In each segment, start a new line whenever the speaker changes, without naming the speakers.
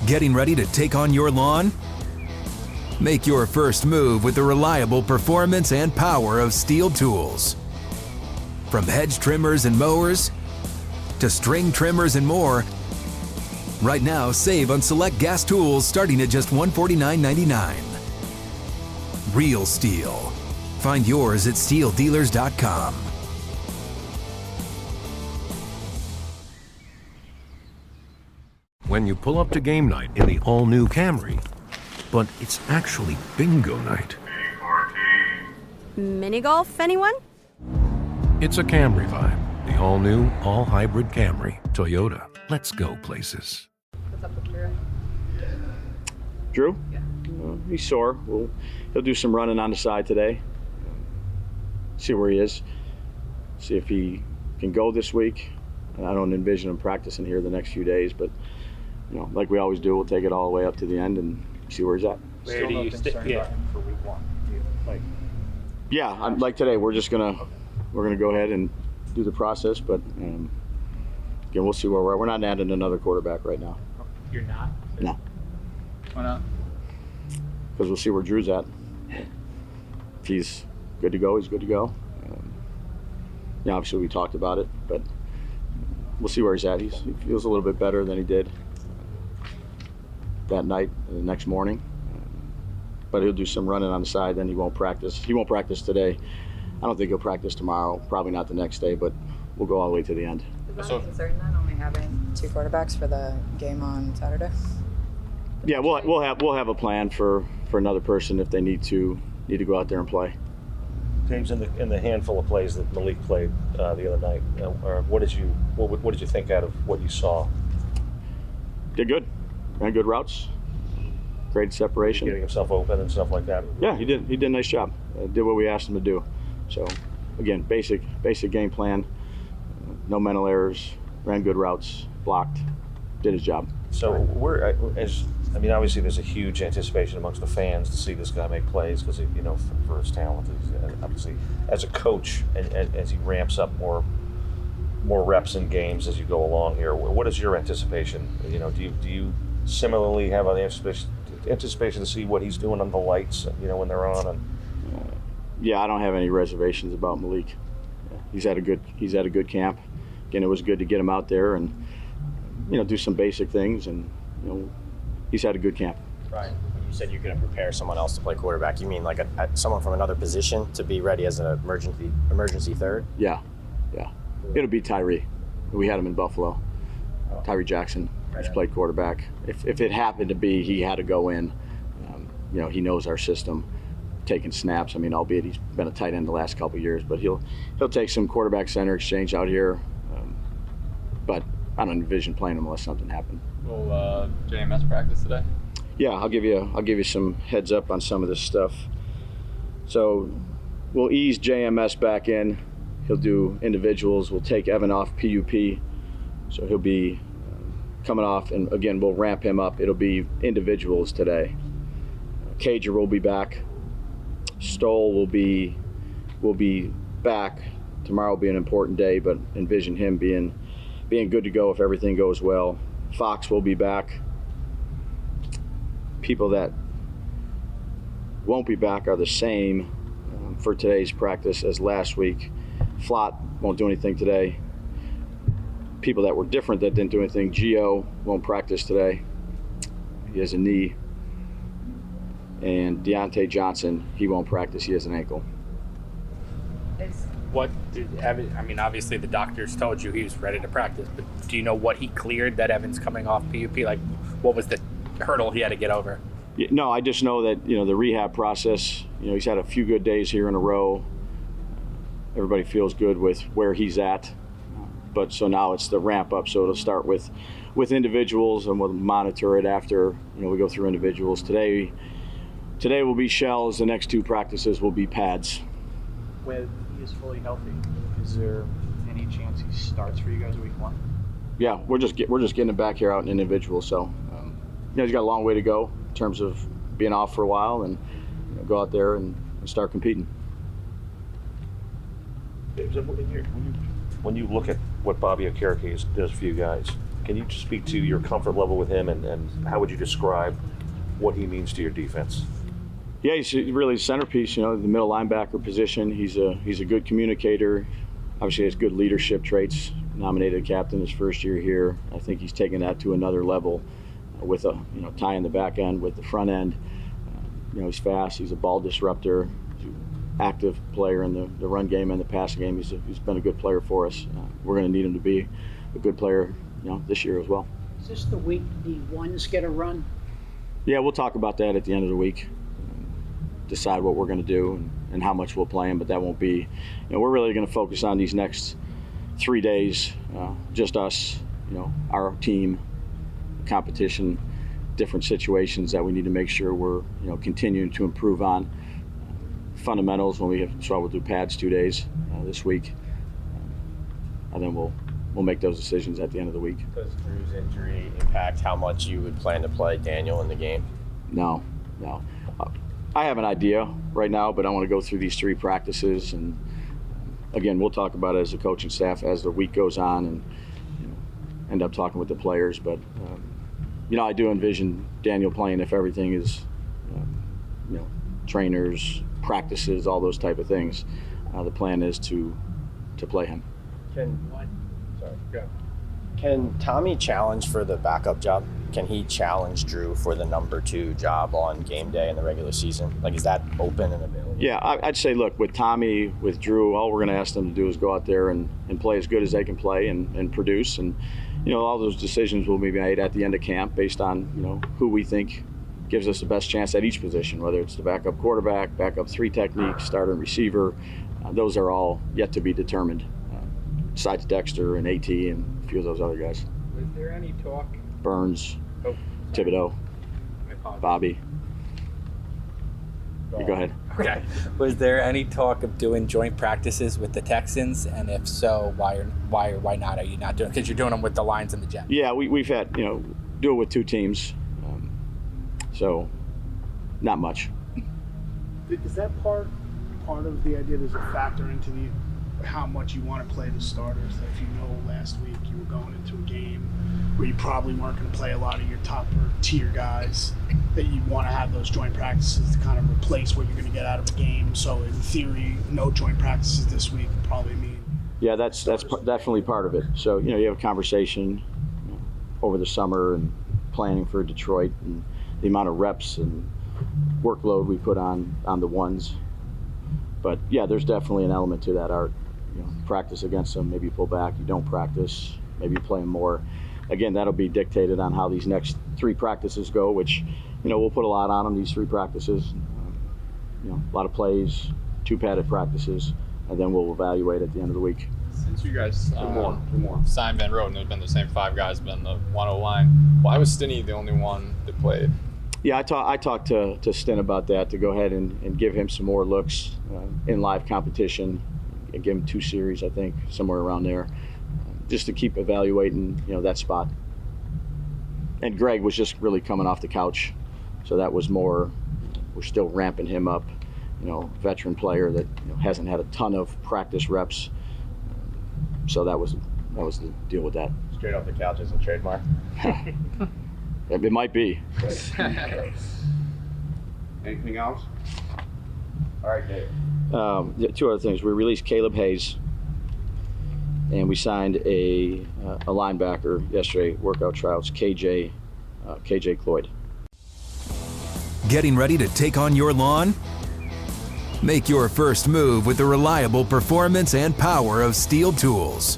Getting ready to take on your lawn? Make your first move with the reliable performance and power of Steel tools. From hedge trimmers and mowers to string trimmers and more, right now save on select gas tools starting at just $149.99. Real Steel. Find yours at steeldealers.com.
When you pull up to game night in the all-new Camry, but it's actually bingo night.
Mini golf, anyone?
It's a Camry vibe. The all-new, all-hybrid Camry. Toyota. Let's go places.
What's up with Drew?
Drew? Yeah. He's sore. He'll do some running on the side today. See where he is. See if he can go this week. I don't envision him practicing here the next few days, but like we always do, we'll take it all the way up to the end and see where he's at.
Where do you stick? Yeah.
For week one.
Yeah, like today, we're gonna go ahead and do the process, but again, we'll see where we're at. We're not adding another quarterback right now.
You're not?
No.
Why not?
Because we'll see where Drew's at. If he's good to go, he's good to go. Obviously we talked about it, but we'll see where he's at. He feels a little bit better than he did that night, the next morning. But he'll do some running on the side, then he won't practice. He won't practice today. I don't think he'll practice tomorrow, probably not the next day, but we'll go all the way to the end.
Is that a concern then, only having two quarterbacks for the game on Saturday?
Yeah, we'll have a plan for another person if they need to go out there and play.
James, in the handful of plays that Malik played the other night, what did you think out of what you saw?
Did good. Ran good routes. Great separation.
Getting himself open and stuff like that.
Yeah, he did a nice job. Did what we asked him to do. So, again, basic game plan. No mental errors. Ran good routes. Blocked. Did his job.
So obviously there's a huge anticipation amongst the fans to see this guy make plays because for his talent. Obviously, as a coach, and as he ramps up more reps in games as you go along here, what is your anticipation? Do you similarly have an anticipation to see what he's doing on the lights, when they're on?
Yeah, I don't have any reservations about Malik. He's had a good camp. Again, it was good to get him out there and do some basic things, and he's had a good camp.
Brian, when you said you're going to prepare someone else to play quarterback, you mean like someone from another position to be ready as an emergency third?
Yeah. It'll be Tyree. We had him in Buffalo. Tyree Jackson, who's played quarterback. If it happened to be he had to go in, he knows our system, taking snaps. Albeit he's been a tight end the last couple of years, but he'll take some quarterback center exchange out here. But I don't envision playing him unless something happened.
Will JMS practice today?
Yeah, I'll give you some heads up on some of this stuff. So we'll ease JMS back in. He'll do individuals. We'll take Evan off PUP, so he'll be coming off, and again we'll ramp him up. It'll be individuals today. Cager will be back. Stoll will be back. Tomorrow will be an important day, but envision him being good to go if everything goes well. Fox will be back. People that won't be back are the same for today's practice as last week. Flott won't do anything today. People that were different that didn't do anything. Gio won't practice today. He has a knee. And Deontay Johnson, he won't practice. He has an ankle.
What did Evan, obviously the doctors told you he was ready to practice, but do you know what he cleared that Evan's coming off PUP? Like, what was the hurdle he had to get over?
No, I just know that, the rehab process, he's had a few good days here in a row. Everybody feels good with where he's at. But so now it's the ramp up. So it'll start with individuals, and we'll monitor it after, we go through individuals. Today will be shells. The next two practices will be pads.
When he is fully healthy, is there any chance he starts for you guys week one?
Yeah, we're just getting him back here out in individual. So, he's got a long way to go in terms of being off for a while, and go out there and start competing.
When you look at what Bobby Okereke does for you guys, Can you just speak to your comfort level with him, and how would you describe what he means to your defense?
Yeah, he's really a centerpiece, the middle linebacker position. He's a good communicator. Obviously has good leadership traits. Nominated captain his first year here. I think he's taken that to another level with tying the back end with the front end. He's fast. He's a ball disruptor. He's an active player in the run game and the passing game. He's been a good player for us. We're going to need him to be a good player, this year as well.
Is this the week the ones get a run?
Yeah, we'll talk about that at the end of the week. Decide what we're going to do and how much we'll play him, but that won't be. We're really going to focus on these next 3 days, just us, our team, competition, different situations that we need to make sure we're continuing to improve on. Fundamentals so we'll do pads 2 days this week, and then we'll make those decisions at the end of the week.
Does Drew's injury impact how much you would plan to play Daniel in the game?
No. I have an idea right now, but I want to go through these 3 practices, and again, we'll talk about it as a coaching staff as the week goes on, and end up talking with the players. But I do envision Daniel playing if everything is, trainers, practices, all those type of things. The plan is to play him.
Can Tommy challenge for the backup job? Can he challenge Drew for the number 2 job on game day in the regular season? Is that open and available?
Yeah, I'd say, look, with Tommy, with Drew, all we're going to ask them to do is go out there and play as good as they can play and produce. And, all those decisions will be made at the end of camp based on, who we think gives us the best chance at each position, whether it's the backup quarterback, backup 3 technique, starter and receiver. Those are all yet to be determined, besides Dexter and AT and a few of those other guys.
Was there any talk?
Burns,
Oh,
Thibodeau, Bobby. Go ahead.
Okay. Was there any talk of doing joint practices with the Texans? And if so, why not are you not doing? Because you're doing them with the Lions and the Jets.
Yeah, we've had, do it with 2 teams. So, not much.
Is that part of the idea? Does it factor into how much you want to play the starters? That if last week you were going into a game where you probably weren't going to play a lot of your top tier guys, that you want to have those joint practices to kind of replace what you're going to get out of a game. So in theory, no joint practices this week would probably mean.
Yeah, that's definitely part of it. So you have a conversation over the summer and planning for Detroit and the amount of reps and workload we put on the ones. But yeah, there's definitely an element to that, Art. Practice against them, maybe you pull back, you don't practice, maybe you play them more. Again, that'll be dictated on how these next 3 practices go, which, we'll put a lot on them, these 3 practices. A lot of plays, 2 padded practices, and then we'll evaluate at the end of the week.
Since you guys signed Van Roten, there's been the same 5 guys been the 1-0 line. Why was Stinney the only one that played?
Yeah, I talked to Stinn about that, to go ahead and give him some more looks in live competition. And give him 2 series, I think, somewhere around there, just to keep evaluating, that spot. And Greg was just really coming off the couch, so that was more. We're still ramping him up, veteran player that hasn't had a ton of practice reps. So that was the deal with that.
Straight off the couch is a trademark.
It might be.
Anything else? All right, Dave.
2 other things. We released Caleb Hayes, and we signed a linebacker yesterday, workout tryouts, KJ Cloyd.
Getting ready to take on your lawn? Make your first move with the reliable performance and power of Steel tools.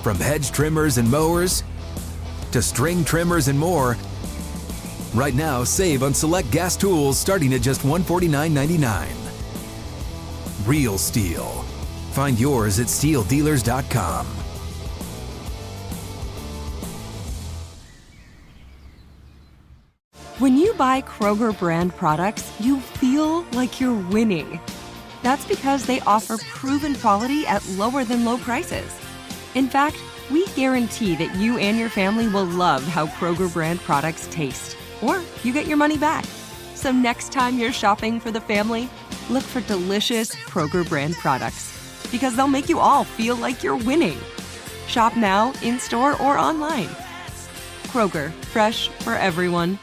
From hedge trimmers and mowers to string trimmers and more, right now save on select gas tools starting at just $149.99. Real Steel. Find yours at steeldealers.com.
When you buy Kroger brand products, you feel like you're winning. That's because they offer proven quality at lower than low prices. In fact, we guarantee that you and your family will love how Kroger brand products taste, or you get your money back. So next time you're shopping for the family, look for delicious Kroger brand products, because they'll make you all feel like you're winning. Shop now, in-store, or online. Kroger, fresh for everyone.